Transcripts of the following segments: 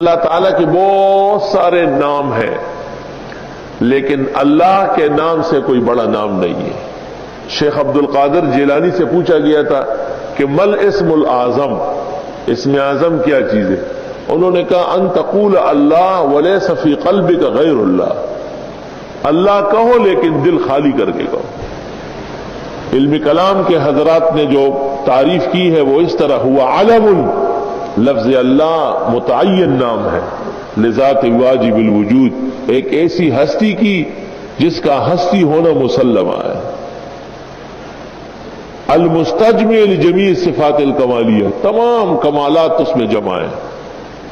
اللہ تعالیٰ کے بہت سارے نام ہیں، لیکن اللہ کے نام سے کوئی بڑا نام نہیں ہے۔ شیخ عبد القادر جیلانی سے پوچھا گیا تھا کہ مل اسم الاعظم، اسم اعظم کیا چیز ہے؟ انہوں نے کہا ان تقول اللہ ولیس فی قلبک غیر اللہ، اللہ کہو لیکن دل خالی کر کے کہو۔ علم کلام کے حضرات نے جو تعریف کی ہے وہ اس طرح ہوا علم، لفظ اللہ متعین نام ہے، لذات واجب الوجود، ایک ایسی ہستی کی جس کا ہستی ہونا مسلمہ ہے، المستجمع لجمیع صفات الکمالیہ، تمام کمالات اس میں جمع ہیں،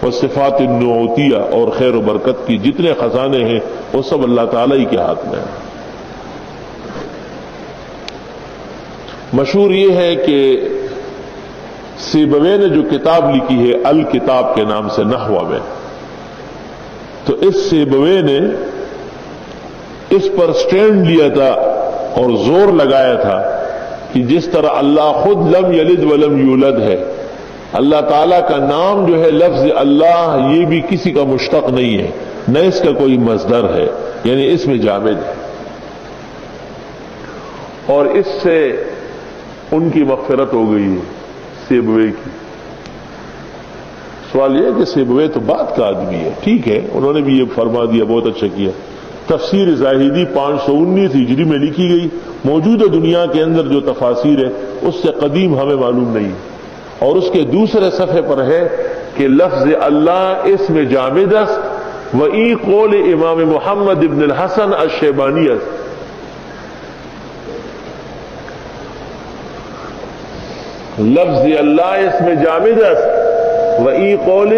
والصفات النعوتیہ، اور خیر و برکت کی جتنے خزانے ہیں وہ سب اللہ تعالیٰ ہی کے ہاتھ میں ہیں۔ مشہور یہ ہے کہ سیبوے نے جو کتاب لکھی ہے الکتاب کے نام سے نحو میں، تو اس سیبوے نے اس پر سٹینڈ لیا تھا اور زور لگایا تھا کہ جس طرح اللہ خود لم یلد ولم یولد ہے، اللہ تعالیٰ کا نام جو ہے لفظ اللہ یہ بھی کسی کا مشتق نہیں ہے، نہ اس کا کوئی مصدر ہے، یعنی اس میں جامد ہے، اور اس سے ان کی مغفرت ہو گئی ہے سیبوے کی۔ سوال یہ ہے کہ سیبوے تو بات کا آدمی ہے، ٹھیک ہے، انہوں نے بھی یہ فرما دیا، بہت اچھا کیا۔ تفسیر زاہدی 519 ہجری میں لکھی گئی، موجودہ دنیا کے اندر جو تفاسیر ہے اس سے قدیم ہمیں معلوم نہیں، اور اس کے دوسرے صفحے پر ہے کہ لفظ اللہ اس میں جامد است وئی قول امام محمد ابن الحسن الشیبانی است، لفظ اللہ اس میں جامد است وئی قول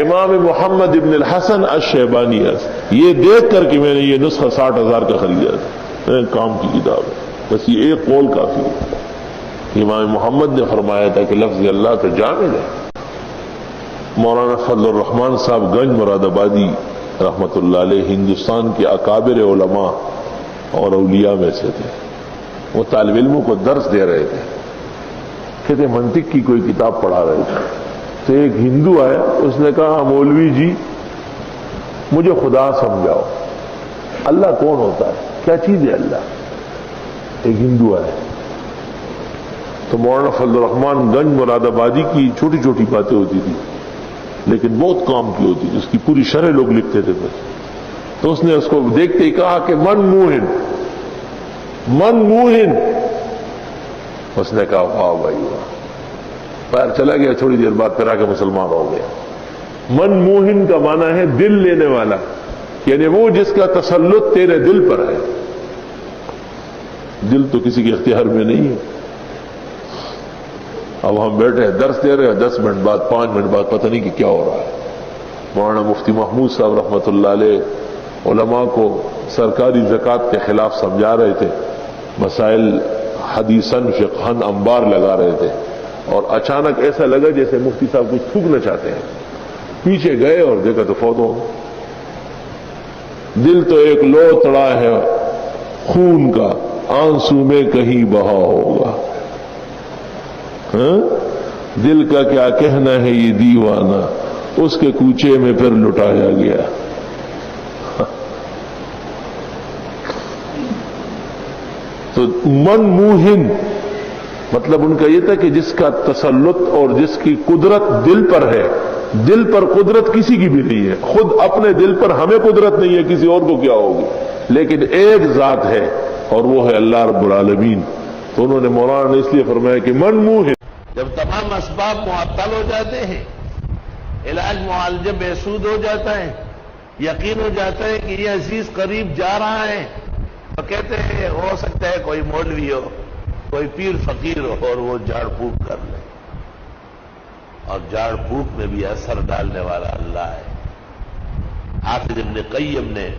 امام محمد ابن الحسن الشیبانی است۔ یہ دیکھ کر کہ میں نے یہ نسخہ 60,000 کا خریدا تھا، کام کی کتاب ہے، بس یہ ایک قول کافی ہے۔ امام محمد نے فرمایا تھا کہ لفظ اللہ تو جامد ہے۔ مولانا فضل الرحمان صاحب گنج مراد آبادی رحمت اللہ علیہ ہندوستان کے اکابر علماء اور اولیاء میں سے تھے، وہ طالب علموں کو درس دے رہے تھے، کہتے منطق کی کوئی کتاب پڑھا رہے تھے، تو ایک ہندو آیا، اس نے کہا مولوی جی مجھے خدا سمجھاؤ، اللہ کون ہوتا ہے، کیا چیز ہے اللہ؟ ایک ہندو آیا تو مولانا فضل الرحمان گنج مراد آبادی کی چھوٹی چھوٹی باتیں ہوتی تھی لیکن بہت کام کی ہوتی تھی، اس کی پوری شرح لوگ لکھتے تھے بس، تو اس نے اس کو دیکھتے ہی کہا کہ من موہن، من موہن۔ اس نے کہا واہ بھائی واہ، پیر چلا گیا، تھوڑی دیر بعد پھر آ کے مسلمان ہو گیا۔ من موہن کا معنی ہے دل لینے والا، یعنی وہ جس کا تسلط تیرے دل پر ہے، دل تو کسی کے اختیار میں نہیں ہے۔ اب ہم بیٹھے ہیں درس دے رہے ہیں، 10 منٹ بعد 5 منٹ بعد پتہ نہیں کہ کیا ہو رہا ہے۔ مولانا مفتی محمود صاحب رحمۃ اللہ علیہ علماء کو سرکاری زکوٰۃ کے خلاف سمجھا رہے تھے، مسائل حدیثاً فقہاً انبار لگا رہے تھے، اور اچانک ایسا لگا جیسے مفتی صاحب کچھ تھوکنا چاہتے ہیں، پیچھے گئے اور دیکھا تو فوت ہو گئے۔ دل تو ایک لوتڑا ہے خون کا، آنسو میں کہیں بہا ہوگا، دل کا کیا کہنا ہے یہ دیوانہ، اس کے کوچے میں پھر لٹایا گیا۔ تو من موہن مطلب ان کا یہ تھا کہ جس کا تسلط اور جس کی قدرت دل پر ہے، دل پر قدرت کسی کی بھی نہیں ہے، خود اپنے دل پر ہمیں قدرت نہیں ہے، کسی اور کو کیا ہوگی، لیکن ایک ذات ہے اور وہ ہے اللہ رب العالمین۔ تو انہوں نے مولانا نے اس لیے فرمایا کہ من موہن، جب تمام اسباب معطل ہو جاتے ہیں، علاج معالجہ بے سود ہو جاتا ہے، یقین ہو جاتا ہے کہ یہ عزیز قریب جا رہا ہے، تو کہتے ہیں ہو سکتا ہے کوئی مولوی ہو، کوئی پیر فقیر ہو اور وہ جھاڑ پھونک کر لے، اور جھاڑ پھونک میں بھی اثر ڈالنے والا اللہ ہے۔ حافظ ابن قیم نے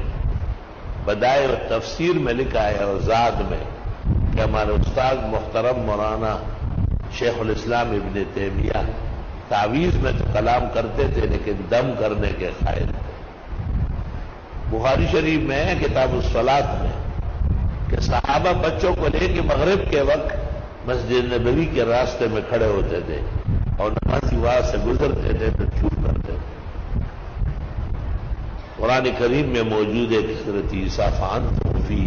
بدائع تفسیر میں لکھا ہے اور زاد میں کہ ہمارے استاد محترم مولانا شیخ الاسلام ابن تیمیہ تعویذ میں تو کلام کرتے تھے لیکن دم کرنے کے قائل تھے۔ بخاری شریف میں ہے کتاب الصلاۃ میں کہ صحابہ بچوں کو لے کے مغرب کے وقت مسجد نبوی کے راستے میں کھڑے ہوتے تھے اور نمازی وہاں سے گزرتے تھے تو چھوٹ کرتے تھے، قرآن کریم میں موجود ہے کہ حضرت عیسیٰ فانتم فی،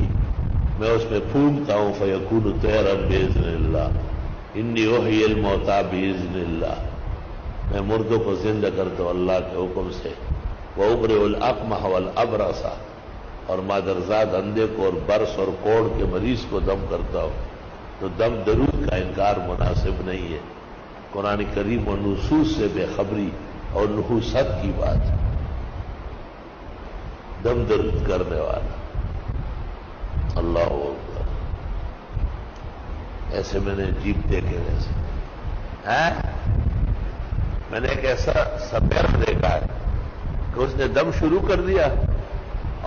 میں اس میں پھونکتا ہوں فیکون طیرا باذن اللہ، انی احیی الموتیٰ باذن اللہ، میں مردوں کو زندہ کرتا ہوں اللہ کے حکم سے، وابرئ الاکمح والابرص، اور مادرزاد اندھے کو اور برس اور کوڑ کے مریض کو دم کرتا ہوں۔ تو دم درود کا انکار مناسب نہیں ہے، قرآن کریم و نصوص سے بے خبری اور نحوست کی بات ہے۔ دم درود کرنے والا اللہ اکبر، ایسے میں نے جیپ دیکھے ویسے میں نے ایک ایسا سپیر دیکھا ہے کہ اس نے دم شروع کر دیا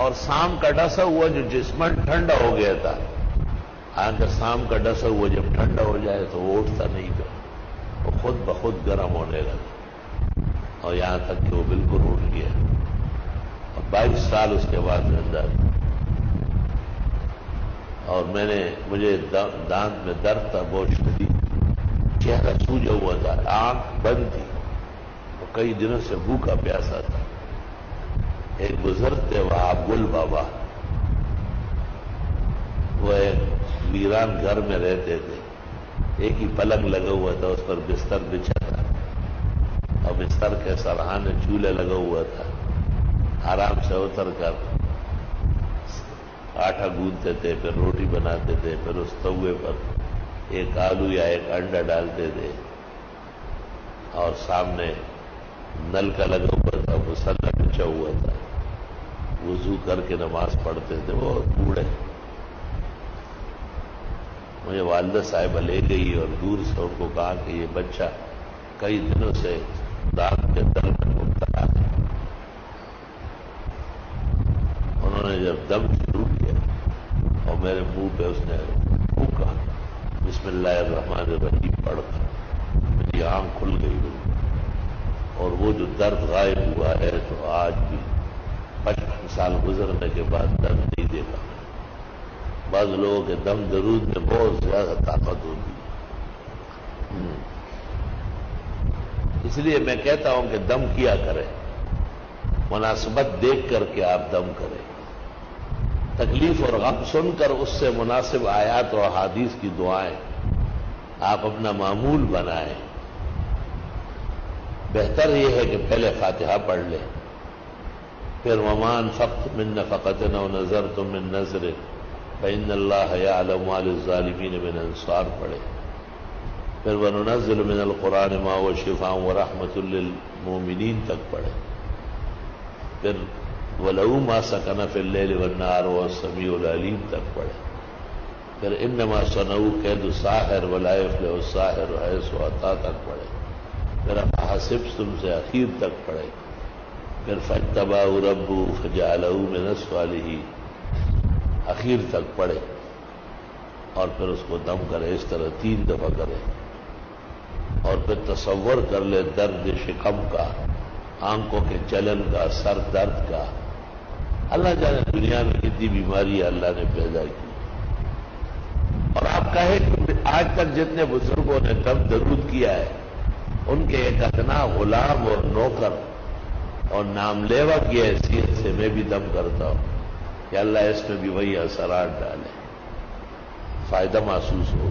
اور سام کا ڈسا ہوا جو جسمن ٹھنڈا ہو گیا تھا، اگر سام کا ڈسا ہوا جب ٹھنڈا ہو جائے تو وہ اٹھتا نہیں تھا، وہ خود بخود گرم ہونے لگا اور یہاں تک کہ وہ بالکل اٹھ گیا، اور 22 سال اس کے بعد زندہ تھا۔ اور مجھے دانت میں درد تھا بہت شدید، چہرہ سوجا ہوا تھا، آنکھ بند تھی، اور کئی دنوں سے بھوکا پیاسا تھا۔ ایک بزرگ تھے وہاں گل بابا، وہ ایک ویران گھر میں رہتے تھے، ایک ہی پلنگ لگا ہوا تھا، اس پر بستر بچھا تھا اور بستر کے سرحانے چولہے لگا ہوا تھا، آرام سے اتر کر آٹا گوندتے تھے، پھر روٹی بناتے تھے، پھر اس توے پر ایک آلو یا ایک انڈا ڈالتے تھے، اور سامنے نل کا لگا ہوا تھا، مسلح بچھا ہوا تھا، وضو کر کے نماز پڑھتے تھے، وہ بوڑھے۔ مجھے والدہ صاحبہ لے گئی اور دور سے ان کو کہا کہ یہ بچہ کئی دنوں سے دانت کے درد میں مبتلا ہے۔ انہوں نے جب دم شروع کیا اور میرے منہ پہ اس نے پھونکا بسم اللہ الرحمن الرحیم پڑھ کر، میری آنکھ کھل گئی اور وہ جو درد غائب ہوا ہے تو آج بھی 55 سال گزرنے کے بعد درد نہیں دیکھا۔ بعض لوگوں کے دم درود میں بہت زیادہ طاقت ہوتی ہے، اس لیے میں کہتا ہوں کہ دم کیا کریں، مناسبت دیکھ کر کے آپ دم کریں، تکلیف اور غم سن کر اس سے مناسب آیات اور احادیث کی دعائیں آپ اپنا معمول بنائیں۔ بہتر یہ ہے کہ پہلے فاتحہ پڑھ لیں، پھر وما انفقتم من نفقۃ او نذرتم من نذر فإن اللہ یعلم ما للظالمین من انصار پڑھے، پھر وننزل من القرآن ما هو شفاء ورحمۃ للمؤمنین تک پڑھے، پھر وَلَهُ مَا سَكَنَ فِي اللَّيْلِ وَالنَّهَارِ وَهُوَ السَّمِيعُ الْعَلِيمُ تک پڑھے، پھر إِنَّمَا صَنَعُوا كَيْدُ السَّاحِرِ وَلَا يُفْلِحُ السَّاحِرُ حَيْثُ أَتَىٰ تک پڑھے، پھر أَفَحَسِبْتُمْ سے اخیر تک پڑھے، پھر فَاجْتَبَاهُ رَبُّهُ فَجَعَلَهُ مِنَ الصَّالِحِينَ اخیر تک پڑھے، اور پھر اس کو دم کرے، اس طرح 3 دفعہ کرے، اور پھر تصور کر لے درد شکم کا، آنکھوں کے چلن کا، سر درد کا۔ اللہ جانے دنیا میں کتنی بیماری اللہ نے پیدا کی، اور آپ کہیں کہ آج تک جتنے بزرگوں نے دم درود کیا ہے ان کے ایک ادنا غلام اور نوکر اور نام لیوا کی حیثیت سے میں بھی دم کرتا ہوں کہ اللہ اس میں بھی وہی اثرات ڈالے، فائدہ محسوس ہو۔